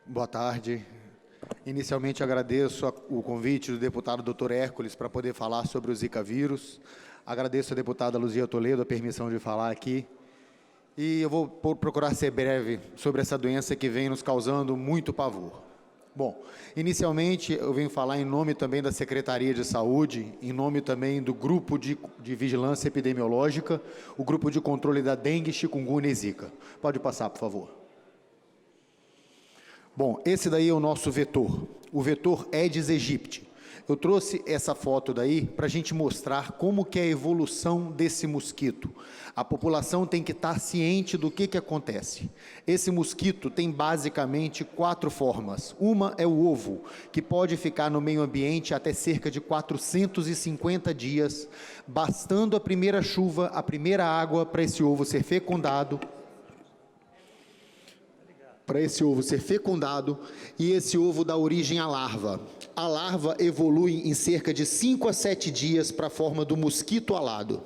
Boa tarde. Inicialmente agradeço o convite do deputado Dr. Hércules para poder falar sobre o Zika vírus. Agradeço a deputada Luzia Toledo a permissão de falar aqui. E eu vou procurar ser breve sobre essa doença que vem nos causando muito pavor. Bom, inicialmente eu venho falar em nome também da Secretaria de Saúde, em nome também do Grupo de Vigilância Epidemiológica, o Grupo de Controle da Dengue, Chikungunya e Zika. Pode passar, por favor. Bom, esse daí é o nosso vetor, o vetor Aedes aegypti. Eu trouxe essa foto daí para a gente mostrar como que é a evolução desse mosquito. A população tem que estar ciente do que acontece. Esse mosquito tem basicamente 4 formas. Uma é o ovo, que pode ficar no meio ambiente até cerca de 450 dias, bastando a primeira chuva, a primeira água para esse ovo ser fecundado. E esse ovo dá origem à larva. A larva evolui em cerca de 5 a 7 dias para a forma do mosquito alado.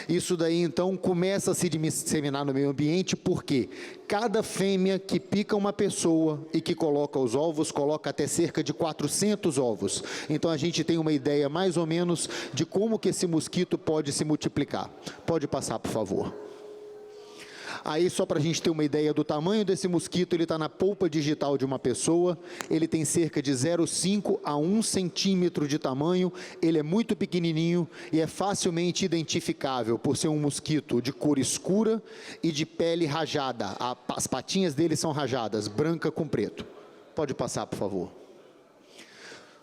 Isso daí, então, começa a se disseminar no meio ambiente, porque cada fêmea que pica uma pessoa e que coloca os ovos, coloca até cerca de 400 ovos. Então, a gente tem uma ideia, mais ou menos, de como que esse mosquito pode se multiplicar. Pode passar, por favor. Aí, só para a gente ter uma ideia do tamanho desse mosquito, ele está na polpa digital de uma pessoa, ele tem cerca de 0,5 a 1 centímetro de tamanho, ele é muito pequenininho e é facilmente identificável por ser um mosquito de cor escura e de pele rajada. As patinhas dele são rajadas, branca com preto. Pode passar, por favor.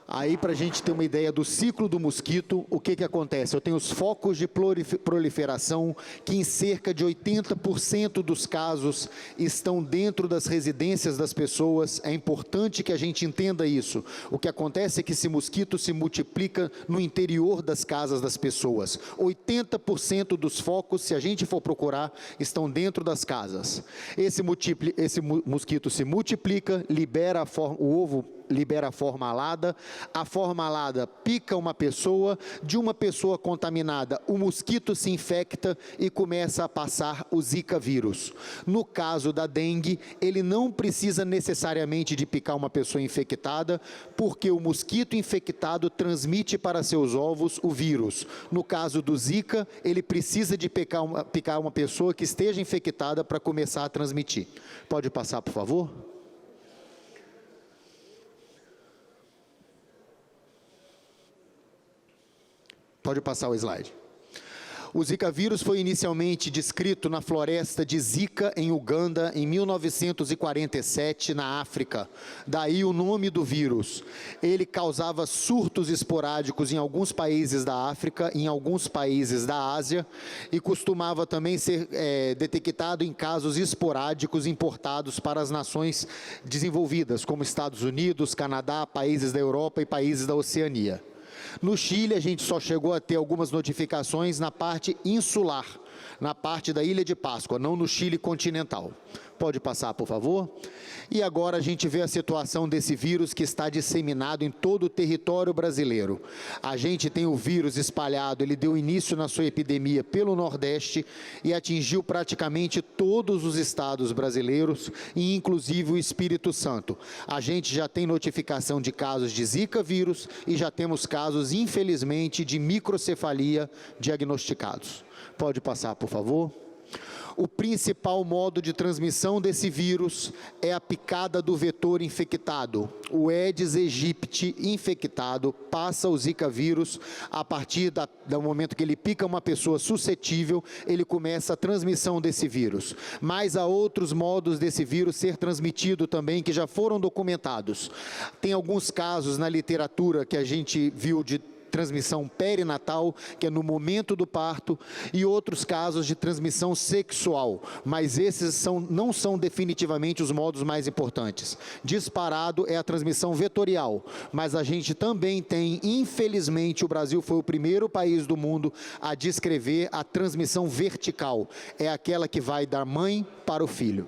Aí, para a gente ter uma ideia do ciclo do mosquito, o que acontece? Eu tenho os focos de proliferação, que em cerca de 80% dos casos estão dentro das residências das pessoas. É importante que a gente entenda isso. O que acontece é que esse mosquito se multiplica no interior das casas das pessoas. 80% dos focos, se a gente for procurar, estão dentro das casas. Esse mosquito se multiplica, libera o ovo, libera a forma alada pica uma pessoa, de uma pessoa contaminada, o mosquito se infecta e começa a passar o Zika vírus. No caso da dengue, ele não precisa necessariamente de picar uma pessoa infectada, porque o mosquito infectado transmite para seus ovos o vírus. No caso do Zika, ele precisa de picar uma pessoa que esteja infectada para começar a transmitir. Pode passar, por favor? Pode passar o slide. O Zika vírus foi inicialmente descrito na floresta de Zika, em Uganda, em 1947, na África. Daí o nome do vírus. Ele causava surtos esporádicos em alguns países da África, em alguns países da Ásia, e costumava também ser detectado em casos esporádicos importados para as nações desenvolvidas, como Estados Unidos, Canadá, países da Europa e países da Oceania. No Chile, a gente só chegou a ter algumas notificações na parte insular, na parte da Ilha de Páscoa, não no Chile continental. Pode passar, por favor? E agora a gente vê a situação desse vírus que está disseminado em todo o território brasileiro. A gente tem o vírus espalhado, ele deu início na sua epidemia pelo Nordeste e atingiu praticamente todos os estados brasileiros, e inclusive o Espírito Santo. A gente já tem notificação de casos de Zika vírus e já temos casos, infelizmente, de microcefalia diagnosticados. Pode passar, por favor? O principal modo de transmissão desse vírus é a picada do vetor infectado. O Aedes aegypti infectado passa o Zika vírus a partir do momento que ele pica uma pessoa suscetível, ele começa a transmissão desse vírus. Mas há outros modos desse vírus ser transmitido também, que já foram documentados. Tem alguns casos na literatura que a gente viu de transmissão perinatal, que é no momento do parto, e outros casos de transmissão sexual, mas esses não são definitivamente os modos mais importantes. Disparado é a transmissão vetorial, mas a gente também tem, infelizmente, o Brasil foi o primeiro país do mundo a descrever a transmissão vertical, é aquela que vai da mãe para o filho.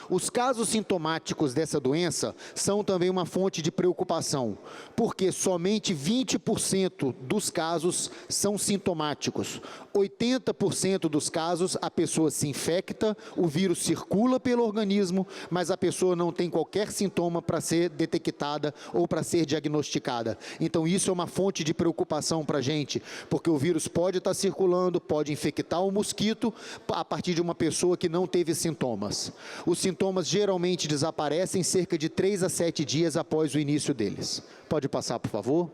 Os casos sintomáticos dessa doença são também uma fonte de preocupação, porque somente 20% dos casos são sintomáticos. 80% dos casos a pessoa se infecta, o vírus circula pelo organismo, mas a pessoa não tem qualquer sintoma para ser detectada ou para ser diagnosticada. Então isso é uma fonte de preocupação para a gente, porque o vírus pode estar circulando, pode infectar o mosquito a partir de uma pessoa que não teve sintomas. Os sintomas geralmente desaparecem cerca de 3 a 7 dias após o início deles. Pode passar, por favor?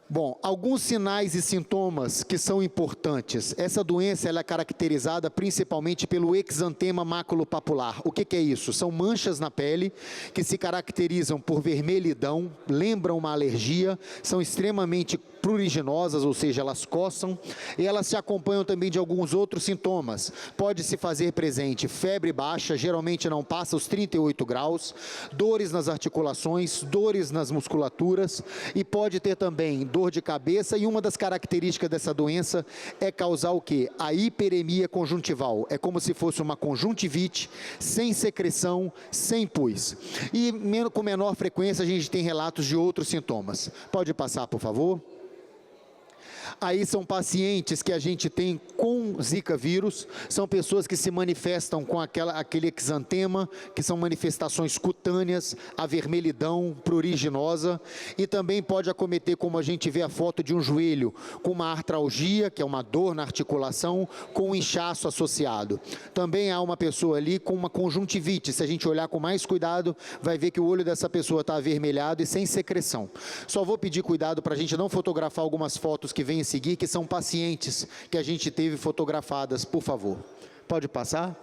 Bom, alguns sinais e sintomas que são importantes. Essa doença ela é caracterizada principalmente pelo exantema maculopapular. O que é isso? São manchas na pele que se caracterizam por vermelhidão, lembram uma alergia, são extremamente pruriginosas, ou seja, elas coçam, e elas se acompanham também de alguns outros sintomas. Pode se fazer presente febre baixa, geralmente não passa os 38 graus, dores nas articulações, dores nas musculaturas, e pode ter também dor de cabeça, e uma das características dessa doença é causar o quê? A hiperemia conjuntival. É como se fosse uma conjuntivite, sem secreção, sem pus. E com menor frequência a gente tem relatos de outros sintomas. Pode passar, por favor? Aí são pacientes que a gente tem com Zika vírus, são pessoas que se manifestam com aquele exantema, que são manifestações cutâneas, a vermelhidão pruriginosa, e também pode acometer, como a gente vê a foto de um joelho, com uma artralgia, que é uma dor na articulação, com um inchaço associado. Também há uma pessoa ali com uma conjuntivite, se a gente olhar com mais cuidado, vai ver que o olho dessa pessoa está avermelhado e sem secreção. Só vou pedir cuidado para a gente não fotografar algumas fotos que vêm em seguir, que são pacientes que a gente teve fotografadas, por favor. Pode passar?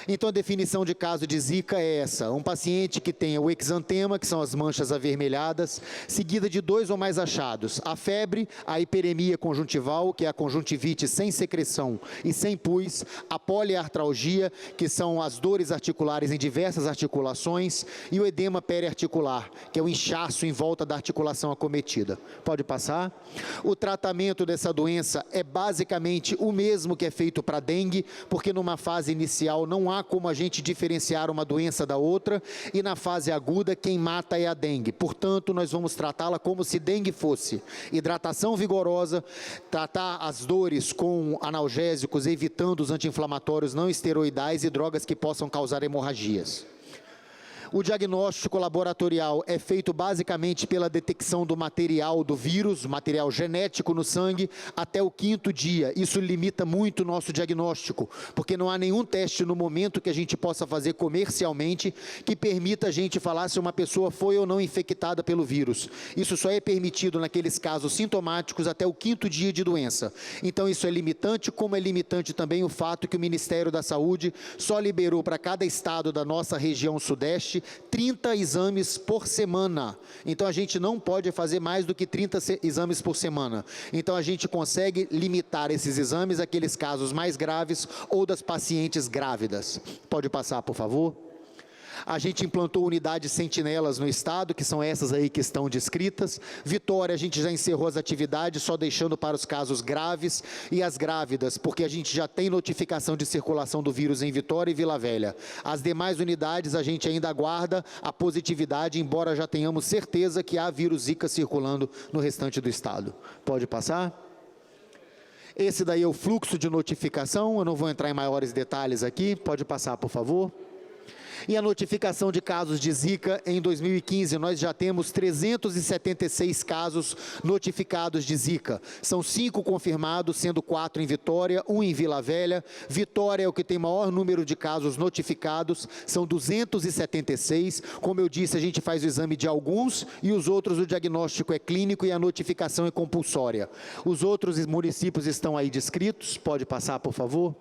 Então, a definição de caso de Zika é essa: um paciente que tenha o exantema, que são as manchas avermelhadas, seguida de 2 ou mais achados: a febre, a hiperemia conjuntival, que é a conjuntivite sem secreção e sem pus, a poliartralgia, que são as dores articulares em diversas articulações, e o edema periarticular, que é o inchaço em volta da articulação acometida. Pode passar? O tratamento dessa doença é basicamente o mesmo que é feito para a dengue, porque numa fase inicial não há como a gente diferenciar uma doença da outra, e na fase aguda quem mata é a dengue. Portanto, nós vamos tratá-la como se dengue fosse. Hidratação vigorosa, tratar as dores com analgésicos, evitando os anti-inflamatórios não esteroidais e drogas que possam causar hemorragias. O diagnóstico laboratorial é feito basicamente pela detecção do material do vírus, material genético no sangue, até o 5º dia. Isso limita muito o nosso diagnóstico, porque não há nenhum teste no momento que a gente possa fazer comercialmente que permita a gente falar se uma pessoa foi ou não infectada pelo vírus. Isso só é permitido naqueles casos sintomáticos até o 5º dia de doença. Então isso é limitante, como é limitante também o fato que o Ministério da Saúde só liberou para cada estado da nossa região sudeste 30 exames por semana. Então a gente não pode fazer mais do que 30 exames por semana. Então a gente consegue limitar esses exames àqueles casos mais graves ou das pacientes grávidas. Pode passar, por favor? A gente implantou unidades sentinelas no estado, que são essas aí que estão descritas. Vitória, a gente já encerrou as atividades, só deixando para os casos graves e as grávidas, porque a gente já tem notificação de circulação do vírus em Vitória e Vila Velha. As demais unidades, a gente ainda aguarda a positividade, embora já tenhamos certeza que há vírus Zika circulando no restante do estado. Pode passar? Esse daí é o fluxo de notificação, eu não vou entrar em maiores detalhes aqui. Pode passar, por favor. E a notificação de casos de Zika em 2015, nós já temos 376 casos notificados de Zika. São 5 confirmados, sendo 4 em Vitória, 1 em Vila Velha. Vitória é o que tem maior número de casos notificados, são 276. Como eu disse, a gente faz o exame de alguns e os outros o diagnóstico é clínico e a notificação é compulsória. Os outros municípios estão aí descritos. Pode passar, por favor?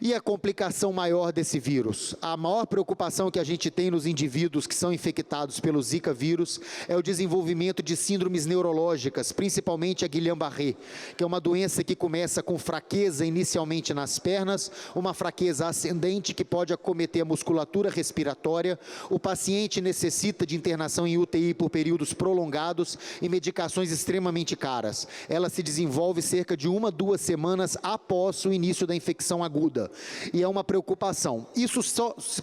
E a complicação maior desse vírus? A maior preocupação que a gente tem nos indivíduos que são infectados pelo Zika vírus é o desenvolvimento de síndromes neurológicas, principalmente a Guillain-Barré, que é uma doença que começa com fraqueza inicialmente nas pernas, uma fraqueza ascendente que pode acometer a musculatura respiratória. O paciente necessita de internação em UTI por períodos prolongados e medicações extremamente caras. Ela se desenvolve cerca de 1 a 2 semanas após o início da infecção aguda. diminuída. E é uma preocupação. Isso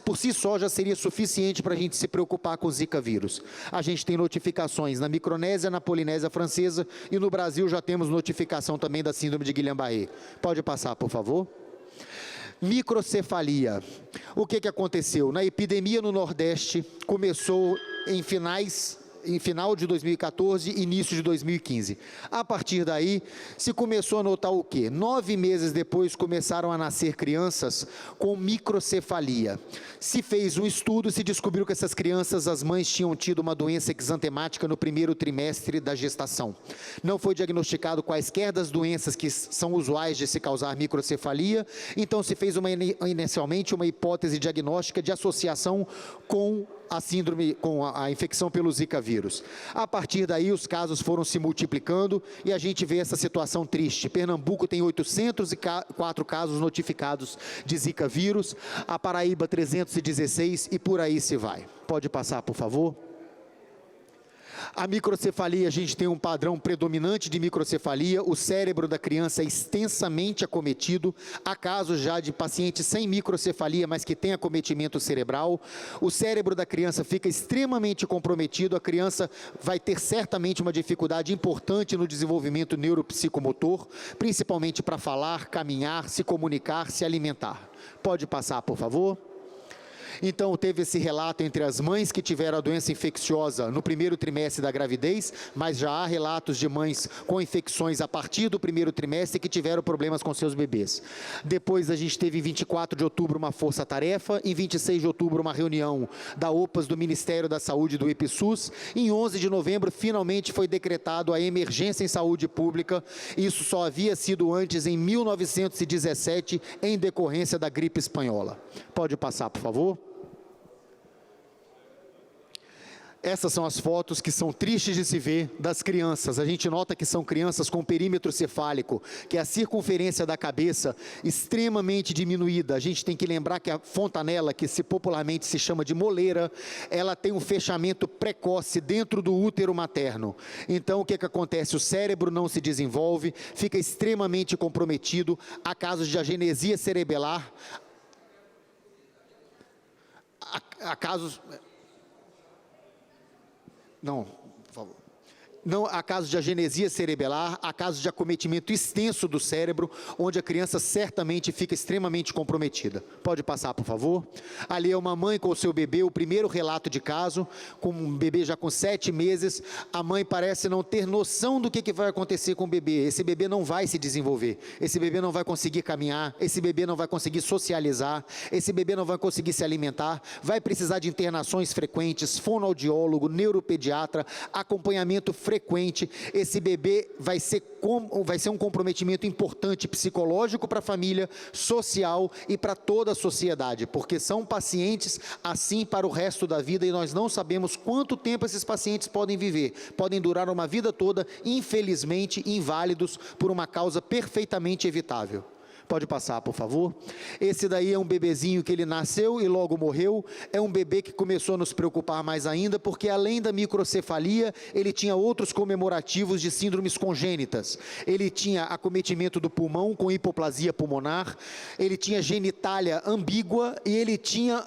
por si só já seria suficiente para a gente se preocupar com o Zika vírus. A gente tem notificações na Micronésia, na Polinésia Francesa e no Brasil já temos notificação também da síndrome de Guillain-Barré. Pode passar, por favor. Microcefalia. O que aconteceu? Na epidemia no Nordeste, começou em final de 2014, início de 2015. A partir daí, se começou a notar o quê? 9 meses depois, começaram a nascer crianças com microcefalia. Se fez um estudo, se descobriu que essas crianças, as mães tinham tido uma doença exantemática no primeiro trimestre da gestação. Não foi diagnosticado quaisquer das doenças que são usuais de se causar microcefalia, então se fez inicialmente uma hipótese diagnóstica de associação com a síndrome, com a infecção pelo Zika vírus. A partir daí, os casos foram se multiplicando e a gente vê essa situação triste. Pernambuco tem 804 casos notificados de Zika vírus, a Paraíba 316 e por aí se vai. Pode passar, por favor. A microcefalia, a gente tem um padrão predominante de microcefalia, o cérebro da criança é extensamente acometido, há casos já de pacientes sem microcefalia, mas que têm acometimento cerebral, o cérebro da criança fica extremamente comprometido, a criança vai ter certamente uma dificuldade importante no desenvolvimento neuropsicomotor, principalmente para falar, caminhar, se comunicar, se alimentar. Pode passar, por favor. Então, teve esse relato entre as mães que tiveram a doença infecciosa no primeiro trimestre da gravidez, mas já há relatos de mães com infecções a partir do primeiro trimestre que tiveram problemas com seus bebês. Depois, a gente teve em 24 de outubro uma força-tarefa, em 26 de outubro uma reunião da OPAS, do Ministério da Saúde e do IPSUS, em 11 de novembro, finalmente foi decretado a emergência em saúde pública, isso só havia sido antes em 1917, em decorrência da gripe espanhola. Pode passar, por favor. Essas são as fotos que são tristes de se ver das crianças. A gente nota que são crianças com perímetro cefálico, que é a circunferência da cabeça extremamente diminuída. A gente tem que lembrar que a fontanela, que popularmente se chama de moleira, ela tem um fechamento precoce dentro do útero materno. Então, o que acontece? O cérebro não se desenvolve, fica extremamente comprometido. Há casos de agenesia cerebelar, há casos... Não, por favor. Não, há casos de agenesia cerebelar, há casos de acometimento extenso do cérebro, onde a criança certamente fica extremamente comprometida. Pode passar, por favor. Ali é uma mãe com o seu bebê, o primeiro relato de caso, com um bebê já com 7 meses, a mãe parece não ter noção do que vai acontecer com o bebê. Esse bebê não vai se desenvolver, esse bebê não vai conseguir caminhar, esse bebê não vai conseguir socializar, esse bebê não vai conseguir se alimentar, vai precisar de internações frequentes, fonoaudiólogo, neuropediatra, acompanhamento frequente. Esse bebê vai ser um comprometimento importante psicológico para a família, social e para toda a sociedade, porque são pacientes assim para o resto da vida e nós não sabemos quanto tempo esses pacientes podem viver. Podem durar uma vida toda, infelizmente, inválidos por uma causa perfeitamente evitável. Pode passar, por favor. Esse daí é um bebezinho que ele nasceu e logo morreu. É um bebê que começou a nos preocupar mais ainda, porque além da microcefalia, ele tinha outros comemorativos de síndromes congênitas. Ele tinha acometimento do pulmão com hipoplasia pulmonar, ele tinha genitália ambígua e ele tinha,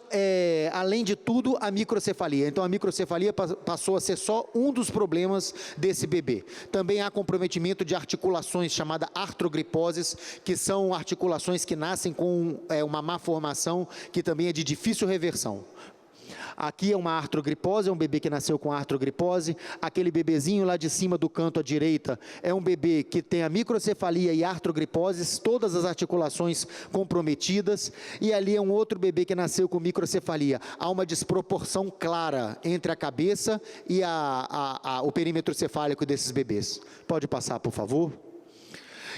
além de tudo, a microcefalia. Então, a microcefalia passou a ser só um dos problemas desse bebê. Também há comprometimento de articulações, chamada artrogriposes, que são articulações que nascem com uma má formação, que também é de difícil reversão. Aqui é uma artrogripose, é um bebê que nasceu com artrogripose. Aquele bebezinho lá de cima do canto à direita é um bebê que tem a microcefalia e artrogriposes, todas as articulações comprometidas. E ali é um outro bebê que nasceu com microcefalia. Há uma desproporção clara entre a cabeça e o perímetro cefálico desses bebês. Pode passar, por favor.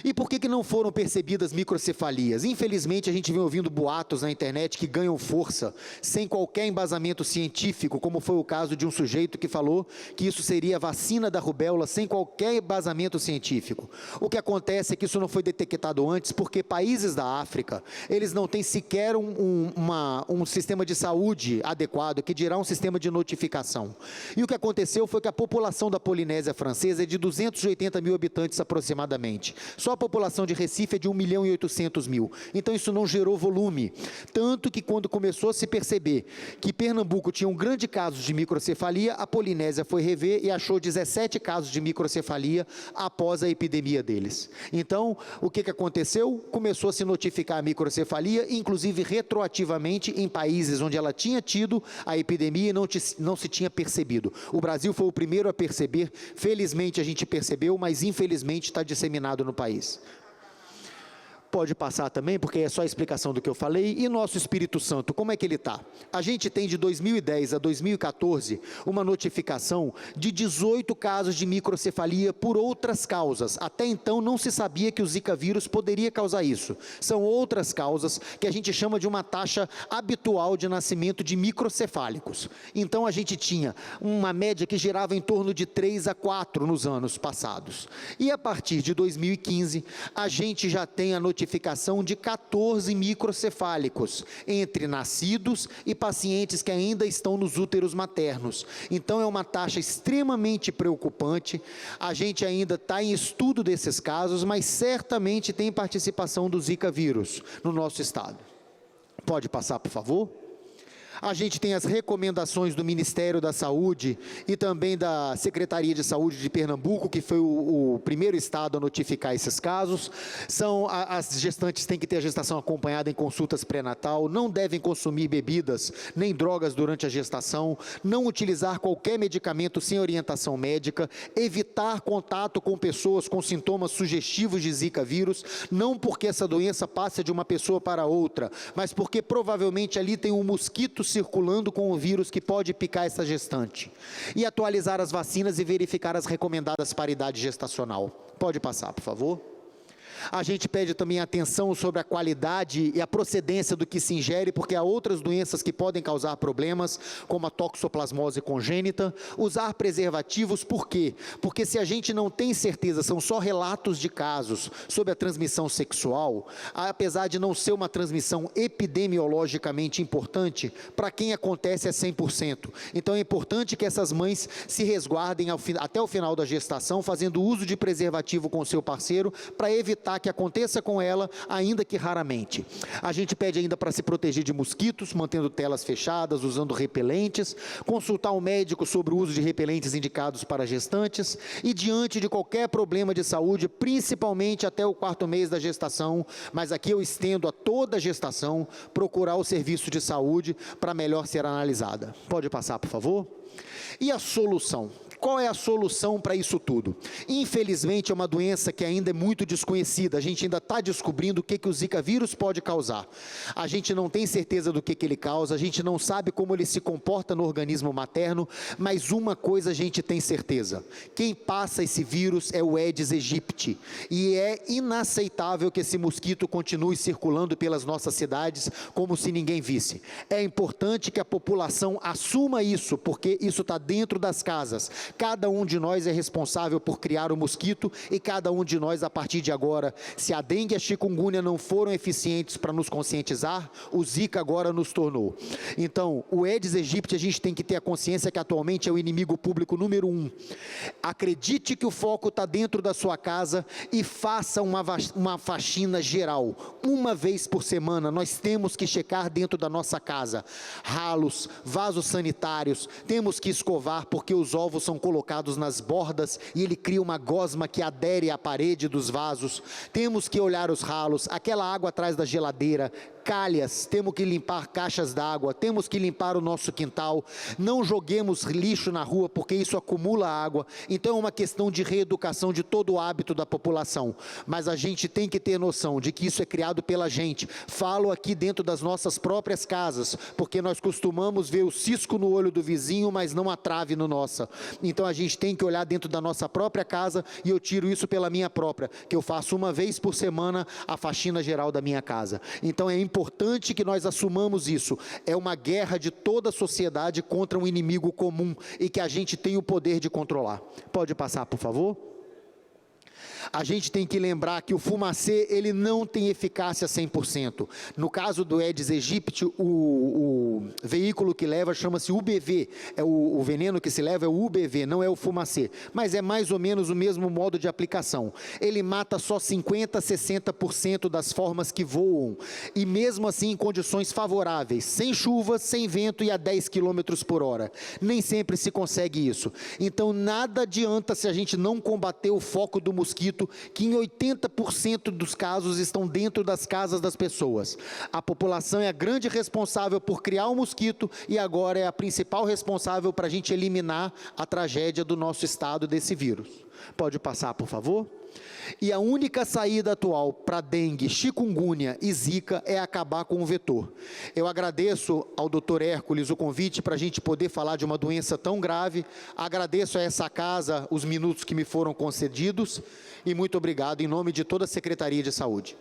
E por que não foram percebidas microcefalias? Infelizmente, a gente vem ouvindo boatos na internet que ganham força, sem qualquer embasamento científico, como foi o caso de um sujeito que falou que isso seria a vacina da rubéola, sem qualquer embasamento científico. O que acontece é que isso não foi detectado antes, porque países da África, eles não têm sequer um sistema de saúde adequado, que dirá um sistema de notificação. E o que aconteceu foi que a população da Polinésia Francesa é de 280 mil habitantes aproximadamente. Só a população de Recife é de 1.800.000. Então isso não gerou volume. Tanto que quando começou a se perceber que Pernambuco tinha um grande caso de microcefalia, a Polinésia foi rever e achou 17 casos de microcefalia após a epidemia deles. Então, o que aconteceu? Começou a se notificar a microcefalia, inclusive retroativamente em países onde ela tinha tido a epidemia e não se tinha percebido. O Brasil foi o primeiro a perceber, felizmente a gente percebeu, mas infelizmente está disseminado no país. Pode passar também, porque é só a explicação do que eu falei. E nosso Espírito Santo, como é que ele está? A gente tem de 2010 a 2014 uma notificação de 18 casos de microcefalia por outras causas. Até então não se sabia que o Zika vírus poderia causar isso. São outras causas que a gente chama de uma taxa habitual de nascimento de microcefálicos. Então a gente tinha uma média que girava em torno de 3 a 4 nos anos passados. E a partir de 2015, a gente já tem a notificação de 14 microcefálicos, entre nascidos e pacientes que ainda estão nos úteros maternos. Então é uma taxa extremamente preocupante. A gente ainda está em estudo desses casos, mas certamente tem participação do Zika vírus no nosso estado. Pode passar, por favor? A gente tem as recomendações do Ministério da Saúde e também da Secretaria de Saúde de Pernambuco, que foi o primeiro estado a notificar esses casos. As gestantes têm que ter a gestação acompanhada em consultas pré-natal, não devem consumir bebidas nem drogas durante a gestação, não utilizar qualquer medicamento sem orientação médica, evitar contato com pessoas com sintomas sugestivos de Zika vírus, não porque essa doença passe de uma pessoa para outra, mas porque provavelmente ali tem um mosquito circulando com o vírus que pode picar essa gestante. E atualizar as vacinas e verificar as recomendadas para a idade gestacional. Pode passar, por favor. A gente pede também atenção sobre a qualidade e a procedência do que se ingere, porque há outras doenças que podem causar problemas, como a toxoplasmose congênita. Usar preservativos, por quê? Porque se a gente não tem certeza, são só relatos de casos sobre a transmissão sexual, apesar de não ser uma transmissão epidemiologicamente importante, para quem acontece é 100%. Então é importante que essas mães se resguardem até o final da gestação, fazendo uso de preservativo com seu parceiro, para evitar que aconteça com ela, ainda que raramente. A gente pede ainda para se proteger de mosquitos, mantendo telas fechadas, usando repelentes, consultar um médico sobre o uso de repelentes indicados para gestantes e diante de qualquer problema de saúde, principalmente até o 4º mês da gestação, mas aqui eu estendo a toda a gestação, procurar o serviço de saúde para melhor ser analisada. Pode passar, por favor? E a solução? Qual é a solução para isso tudo? Infelizmente é uma doença que ainda é muito desconhecida, a gente ainda está descobrindo o que o Zika vírus pode causar. A gente não tem certeza do que ele causa, a gente não sabe como ele se comporta no organismo materno, mas uma coisa a gente tem certeza: quem passa esse vírus é o Aedes aegypti, e é inaceitável que esse mosquito continue circulando pelas nossas cidades como se ninguém visse. É importante que a população assuma isso, porque isso está dentro das casas. Cada um de nós é responsável por criar o mosquito e cada um de nós, a partir de agora, se a dengue e a chikungunya não foram eficientes para nos conscientizar, o Zika agora nos tornou. Então, o Aedes aegypti, a gente tem que ter a consciência que atualmente é o inimigo público número 1. Acredite que o foco está dentro da sua casa e faça uma faxina geral. Uma vez por semana, nós temos que checar dentro da nossa casa ralos, vasos sanitários, temos que escovar, porque os ovos são colocados nas bordas e ele cria uma gosma que adere à parede dos vasos. Temos que olhar os ralos, aquela água atrás da geladeira, calhas, temos que limpar caixas d'água, temos que limpar o nosso quintal, não joguemos lixo na rua porque isso acumula água. Então é uma questão de reeducação de todo o hábito da população, mas a gente tem que ter noção de que isso é criado pela gente. Falo aqui dentro das nossas próprias casas, porque nós costumamos ver o cisco no olho do vizinho, mas não a trave no nosso. Então a gente tem que olhar dentro da nossa própria casa, e eu tiro isso pela minha própria, que eu faço uma vez por semana a faxina geral da minha casa. Então é importante que nós assumamos isso. É uma guerra de toda a sociedade contra um inimigo comum e que a gente tem o poder de controlar. Pode passar, por favor? A gente tem que lembrar que o fumacê, ele não tem eficácia 100%. No caso do Aedes aegypti, o veículo que leva chama-se UBV. O veneno que se leva é o UBV, não é o fumacê. Mas é mais ou menos o mesmo modo de aplicação. Ele mata só 50% a 60% das formas que voam. E mesmo assim em condições favoráveis, sem chuva, sem vento e a 10 km por hora. Nem sempre se consegue isso. Então nada adianta se a gente não combater o foco do mosquito, que em 80% dos casos estão dentro das casas das pessoas. A população é a grande responsável por criar o mosquito e agora é a principal responsável para a gente eliminar a tragédia do nosso estado desse vírus. Pode passar, por favor? E a única saída atual para dengue, chikungunya e zika é acabar com o vetor. Eu agradeço ao Dr. Hércules o convite para a gente poder falar de uma doença tão grave, agradeço a essa casa os minutos que me foram concedidos e muito obrigado em nome de toda a Secretaria de Saúde.